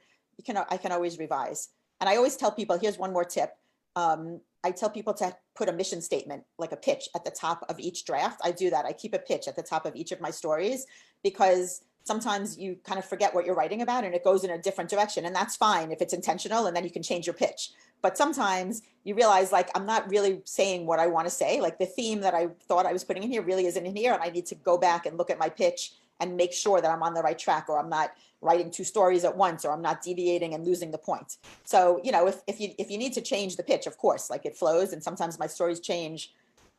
I can always revise. And I always tell people, here's one more tip. I tell people to put a mission statement, like a pitch at the top of each draft. I do that. I keep a pitch at the top of each of my stories because sometimes you kind of forget what you're writing about and it goes in a different direction. And that's fine if it's intentional, and then you can change your pitch. But sometimes you realize, like, I'm not really saying what I want to say. Like, the theme that I thought I was putting in here really isn't in here. And I need to go back and look at my pitch and make sure that I'm on the right track, or I'm not writing two stories at once, or I'm not deviating and losing the point. So, you know, if you need to change the pitch, of course, like, it flows. And sometimes my stories change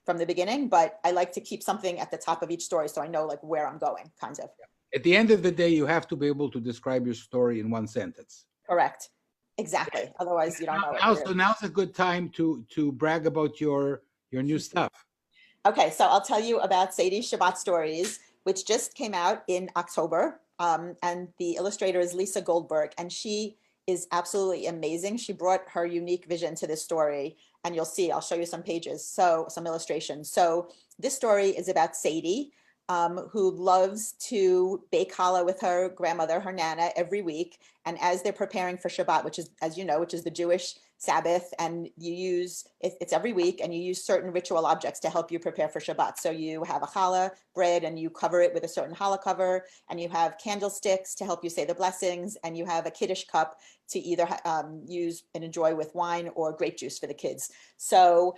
from the beginning, but I like to keep something at the top of each story so I know, like, where I'm going, kind of. At the end of the day, you have to be able to describe your story in one sentence. Correct. Exactly. Otherwise, you don't know. So now's a good time to brag about your new stuff. Okay, so I'll tell you about Sadie's Shabbat Stories, which just came out in October. And the illustrator is Lisa Goldberg, and she is absolutely amazing. She brought her unique vision to this story, and you'll see, I'll show you some pages, so some illustrations. So this story is about Sadie, who loves to bake challah with her grandmother, her Nana, every week. And as they're preparing for Shabbat, which is, as you know, which is the Jewish Sabbath, and you use, it's every week, and you use certain ritual objects to help you prepare for Shabbat. So you have a challah bread, and you cover it with a certain challah cover, and you have candlesticks to help you say the blessings, and you have a Kiddush cup to either use and enjoy with wine or grape juice for the kids. So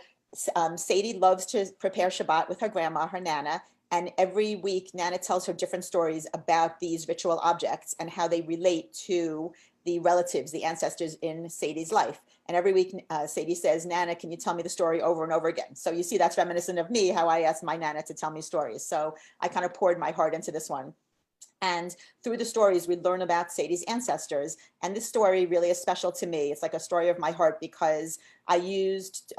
Sadie loves to prepare Shabbat with her grandma, her Nana, and every week Nana tells her different stories about these ritual objects and how they relate to the relatives, the ancestors in Sadie's life. And every week Sadie says, Nana, can you tell me the story over and over again? So you see, that's reminiscent of me, how I asked my Nana to tell me stories. So I kind of poured my heart into this one. And through the stories, we learn about Sadie's ancestors. And this story really is special to me. It's like a story of my heart, because I used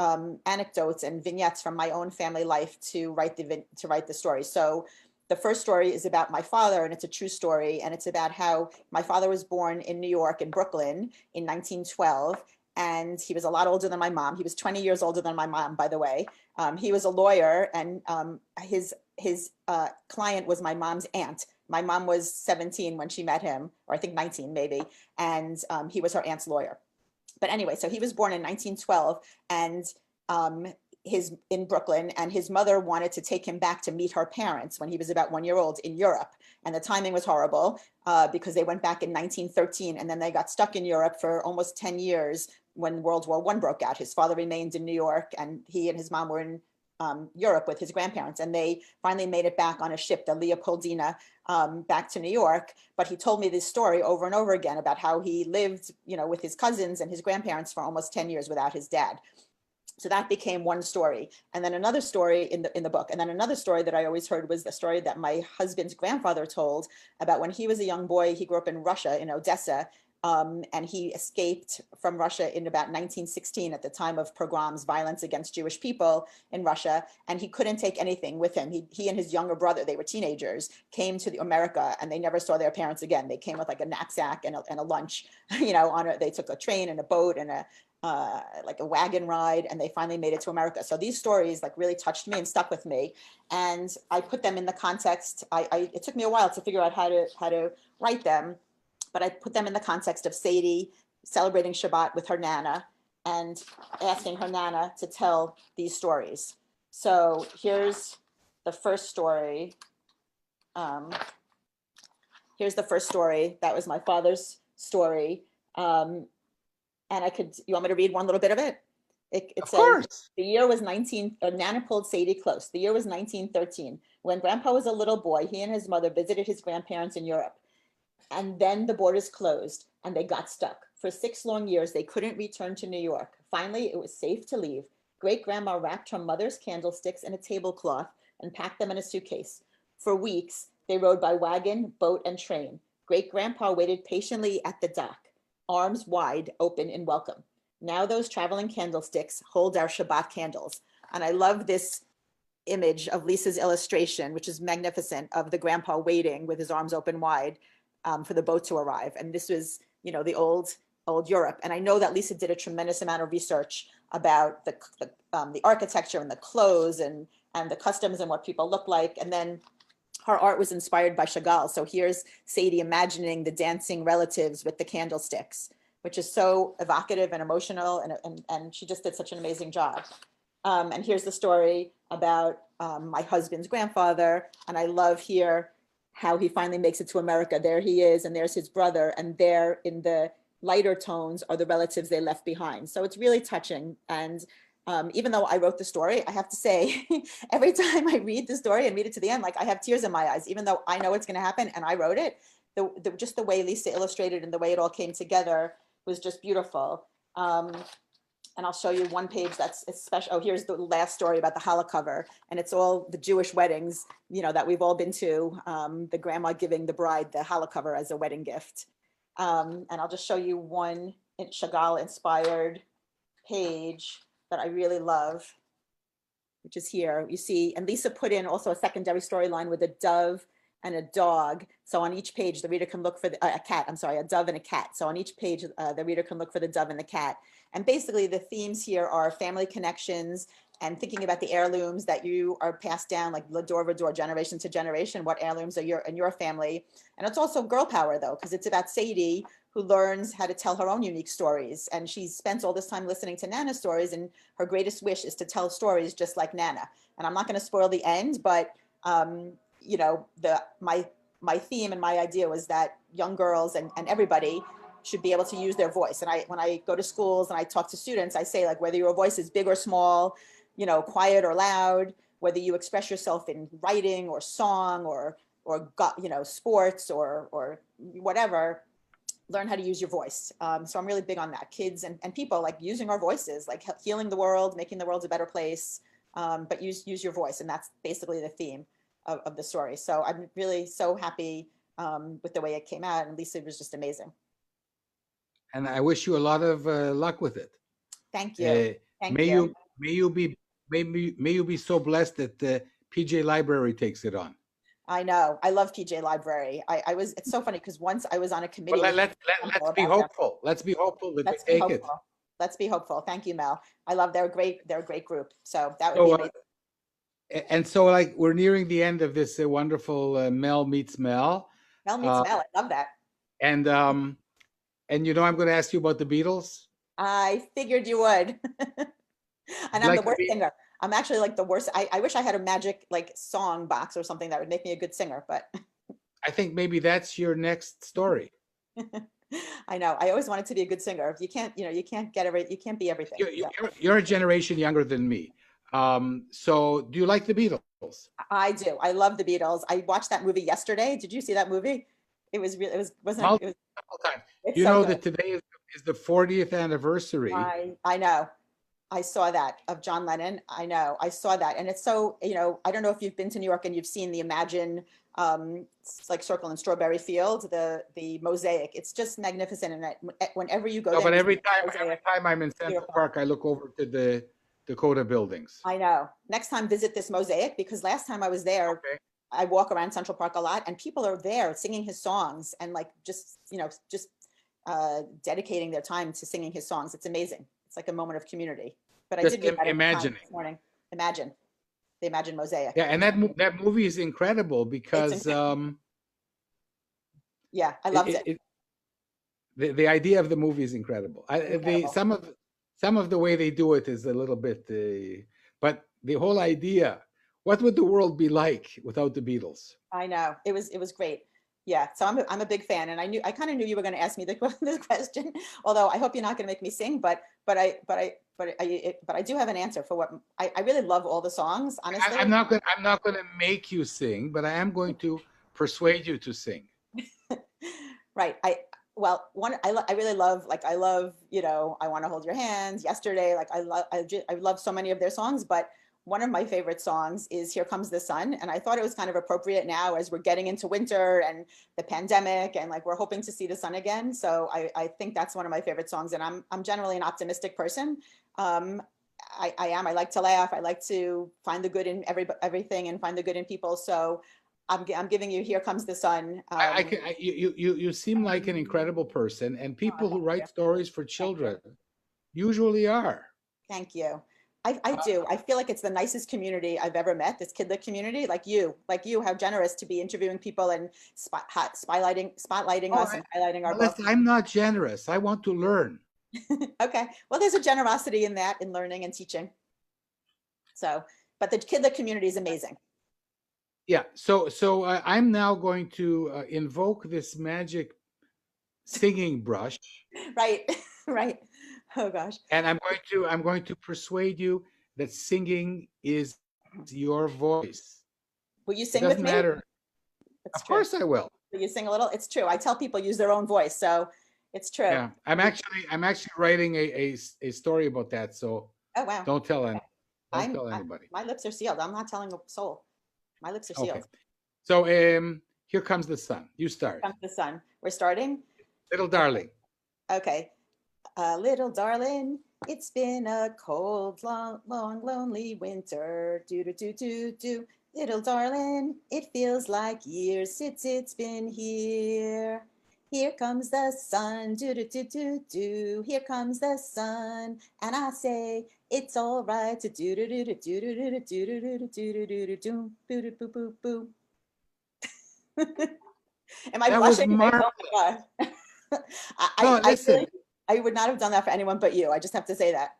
anecdotes and vignettes from my own family life to write the story. So the first story is about my father, and it's a true story. And it's about how my father was born in New York, in Brooklyn, in 1912. And he was a lot older than my mom. He was 20 years older than my mom, by the way. He was a lawyer, and his client was my mom's aunt. My mom was 17 when she met him, or I think 19 maybe, and he was her aunt's lawyer. But anyway, so he was born in 1912, and in Brooklyn, and his mother wanted to take him back to meet her parents when he was about 1 year old in Europe. And the timing was horrible because they went back in 1913, and then they got stuck in Europe for almost 10 years when World War I broke out. His father remained in New York, and he and his mom were in Europe with his grandparents, and they finally made it back on a ship, the Leopoldina, back to New York. But he told me this story over and over again about how he lived, you know, with his cousins and his grandparents for almost 10 years without his dad. So that became one story. And then another story in the book. And then another story that I always heard was the story that my husband's grandfather told about when he was a young boy. He grew up in Russia, in Odessa, and he escaped from Russia in about 1916 at the time of pogroms, violence against Jewish people in Russia. And he couldn't take anything with him. He and his younger brother, they were teenagers, came to America, and they never saw their parents again. They came with like a knapsack and a lunch, you know, they took a train and a boat and like a wagon ride, and they finally made it to America. So these stories like really touched me and stuck with me. And I put them in the context. It took me a while to figure out how to write them, but I put them in the context of Sadie celebrating Shabbat with her Nana and asking her Nana to tell these stories. So here's the first story. Here's the first story. That was my father's story. And you want me to read one little bit of it? It Of says, course. the year was Nana pulled Sadie close. The year was 1913. When Grandpa was a little boy, he and his mother visited his grandparents in Europe. And then the borders closed and they got stuck. For 6 long years, they couldn't return to New York. Finally, it was safe to leave. Great grandma wrapped her mother's candlesticks in a tablecloth and packed them in a suitcase. For weeks, they rode by wagon, boat, and train. Great grandpa waited patiently at the dock, arms wide open in welcome. Now those traveling candlesticks hold our Shabbat candles. And I love this image of Lisa's illustration, which is magnificent, of the grandpa waiting with his arms open wide for the boat to arrive. And this was, you know, the old Europe. And I know that Lisa did a tremendous amount of research about the architecture and the clothes and the customs and what people look like. And then her art was inspired by Chagall. So here's Sadie imagining the dancing relatives with the candlesticks, which is so evocative and emotional. And she just did such an amazing job. And here's the story about my husband's grandfather. And I love here how he finally makes it to America. There he is, and there's his brother, and there in the lighter tones are the relatives they left behind. So it's really touching. And even though I wrote the story, I have to say, every time I read the story and read it to the end, like I have tears in my eyes, even though I know it's going to happen and I wrote it. Just the way Lisa illustrated and the way it all came together was just beautiful. And I'll show you one page that's special. Oh, here's the last story about the challah cover. And it's all the Jewish weddings, you know, that we've all been to, the grandma giving the bride the challah cover as a wedding gift. And I'll just show you one Chagall inspired page that I really love, which is here. You see, and Lisa put in also a secondary storyline with a dove and a dog. So on each page, the reader can look for a cat, I'm sorry, a dove and a cat. So on each page, the reader can look for the dove and the cat. And basically the themes here are family connections and thinking about the heirlooms that you are passed down, like door to door, generation to generation, what heirlooms are in your family. And it's also girl power though, because it's about Sadie, who learns how to tell her own unique stories. And she spends all this time listening to Nana's stories, and her greatest wish is to tell stories just like Nana. And I'm not going to spoil the end, but you know, my theme and my idea was that young girls and everybody should be able to use their voice. And when I go to schools and I talk to students, I say, like, whether your voice is big or small, you know, quiet or loud, whether you express yourself in writing or song or you know, sports or whatever, learn how to use your voice. So I'm really big on that. Kids and people, like, using our voices, like healing the world, making the world a better place, but use your voice. And that's basically the theme of the story. So I'm really so happy with the way it came out. And Lisa was just amazing. And I wish you a lot of luck with it. Thank you. Thank you. May you be so blessed that the PJ Library takes it on. I know. I love PJ Library. It's so funny because once I was on a committee. Well, let's be hopeful. Let's be hopeful that they take it. Let's be hopeful. Thank you, Mel. I love, they're a great group. So that would be amazing. And so, like, we're nearing the end of this wonderful Mel Meets Mel. Mel Meets Mel. I love that. And you know, I'm going to ask you about the Beatles. I figured you would. And I'm the worst singer. I'm actually like the worst. I wish I had a magic like song box or something that would make me a good singer, but I think maybe that's your next story. I know. I always wanted to be a good singer. You can't, you know, you can't be everything. You're a generation younger than me. So do you like the Beatles? I do. I love the Beatles. I watched that movie yesterday. Did you see that movie? It was really, multiple times. You know that today is the 40th anniversary. I know. I saw that of John Lennon. I know. I saw that. And it's so, you know, I don't know if you've been to New York and you've seen the Imagine like Circle in Strawberry Field, the mosaic. It's just magnificent. And whenever you go there. But every time I'm in Central Park, I look over to the Dakota buildings. I know. Next time, visit this mosaic, because last time I was there, okay, I walk around Central Park a lot and people are there singing his songs and like just, you know, dedicating their time to singing his songs. It's amazing. It's like a moment of community. But just I did imagine this morning. Imagine the Imagine mosaic. Yeah, and that movie is incredible because yeah, I loved it. The idea of the movie is incredible. Some of the way they do it is a little bit, but the whole idea. What would the world be like without the Beatles? I know, it was great. Yeah, so I'm a big fan, and I kind of knew you were going to ask me this question. Although I hope you're not going to make me sing, but I do have an answer for what I really love all the songs. Honestly, I'm not going to make you sing, but I am going to persuade you to sing. Right. I really love, like, I love, you know, I Want to Hold Your Hands, Yesterday. Like I love so many of their songs, but one of my favorite songs is Here Comes the Sun. And I thought it was kind of appropriate now as we're getting into winter and the pandemic and like we're hoping to see the sun again. So I think that's one of my favorite songs. And I'm generally an optimistic person. I like to laugh. I like to find the good in everything and find the good in people. So I'm giving you Here Comes the Sun. You seem like an incredible person, and people who write stories for children usually are. Thank you. I do. I feel like it's the nicest community I've ever met, this Kidlit community, like you, how generous to be interviewing people and spotlighting us and highlighting our book. I'm not generous. I want to learn. Okay. Well, there's a generosity in that, in learning and teaching. So, but the Kidlit community is amazing. Yeah. So I'm now going to invoke this magic singing brush, Right, right. Oh gosh. and I'm going to persuade you that singing is your voice. Will you It sing with doesn't me? matter. It's Of true. course I will. Will you sing a little? It's true. I tell people use their own voice, so it's true. Yeah. I'm actually writing a story about that. So Oh wow. don't tell any, don't I'm tell I, anybody. my lips are sealed. I'm not telling a soul. My lips are Okay. sealed. So here comes the sun. You start. Comes the sun. We're starting. Little darling. Okay. Little darling, it's been a cold, long, long, lonely winter. Do do do do do. Little darling, it feels like years since it's been here. Here comes the sun. Do do do do do. Here comes the sun, and I say it's all right to do do do do do do do do do do do do do do do boo boo boo boo. Am I That was blushing? marvelous. Oh my god. No, I listen, really, I would not have done that for anyone but you. I just have to say that.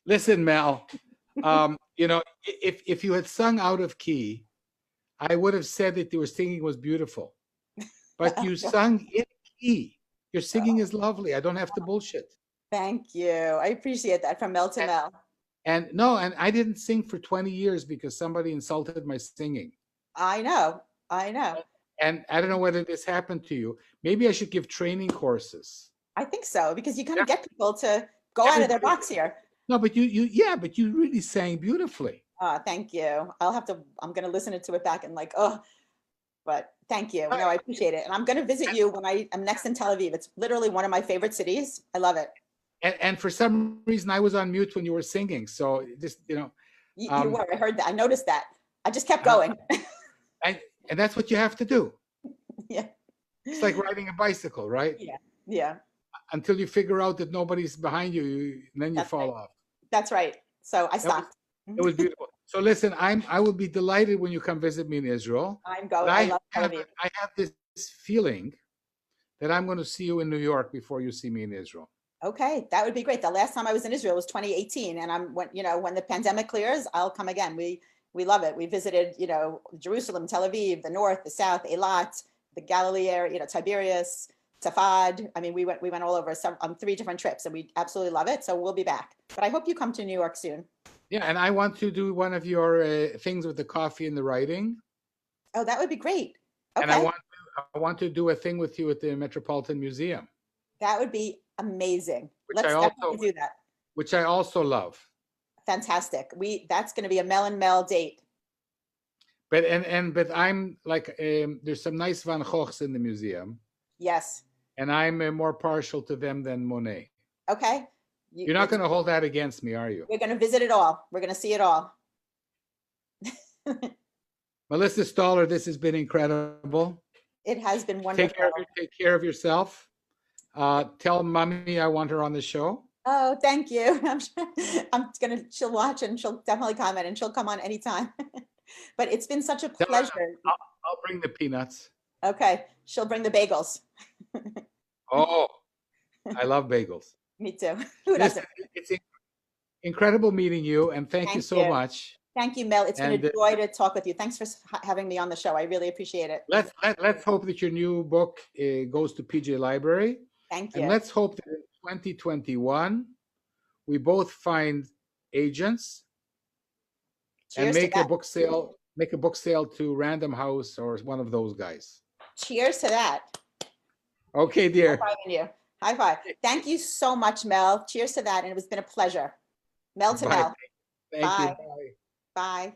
listen, Mel. If you had sung out of key, I would have said that your singing was beautiful. But you sung in key. Your singing is lovely. I don't have to bullshit. Thank you. I appreciate that from Mel to Mel. And no, and I didn't sing for 20 years because somebody insulted my singing. I know. I know. And I don't know whether this happened to you. Maybe I should give training courses. I think so because you kind of get people to go out of their box here. No, but you really sang beautifully. Thank you. I'm going to listen to it back and like, oh, but thank you. No, I appreciate it. And I'm going to visit you when I am next in Tel Aviv. It's literally one of my favorite cities. I love it. And for some reason, I was on mute when you were singing. So just, You were. I heard that. I noticed that. I just kept going. And that's what you have to do. Yeah. It's like riding a bicycle, right? Yeah. Yeah. Until you figure out that nobody's behind you, then you fall off. That's right. So I stopped. It was beautiful. So listen, I will be delighted when you come visit me in Israel. I'm going. I love Tel Aviv. I have this feeling that I'm going to see you in New York before you see me in Israel. Okay, that would be great. The last time I was in Israel was 2018, and when the pandemic clears, I'll come again. We love it. We visited, Jerusalem, Tel Aviv, the north, the south, Eilat, the Galilee area, Tiberias, Safad. I mean, we went all over on 3 different trips, and we absolutely love it. So we'll be back. But I hope you come to New York soon. Yeah, and I want to do one of your things with the coffee and the writing. Oh, that would be great. Okay. And I want to do a thing with you at the Metropolitan Museum. That would be amazing. Let's definitely do that. Which I also love. Fantastic. That's going to be a Mel and Mel date. But I'm like there's some nice Van Goghs in the museum. Yes. And I'm more partial to them than Monet. Okay. You're not going to hold that against me, are you? We're going to visit it all. We're going to see it all. Melissa Stoller, this has been incredible. It has been wonderful. Take care of yourself. Tell mommy I want her on the show. Oh, thank you. She'll watch and she'll definitely comment and she'll come on anytime. But it's been such a pleasure. I'll bring the peanuts. Okay. She'll bring the bagels. Oh, I love bagels. Me too. Who doesn't? It's incredible meeting you, and thank you so much. Thank you, Mel. It's been a joy to talk with you. Thanks for having me on the show. I really appreciate it. Let's hope that your new book goes to PJ Library. Thank you. And let's hope that in 2021 we both find agents and make a book sale. Make a book sale to Random House or one of those guys. Cheers to that. Okay, dear. High-fiving you. High five. Thank you so much, Mel. Cheers to that. And it has been a pleasure. Mel to Mel. Thank you. Bye. Bye.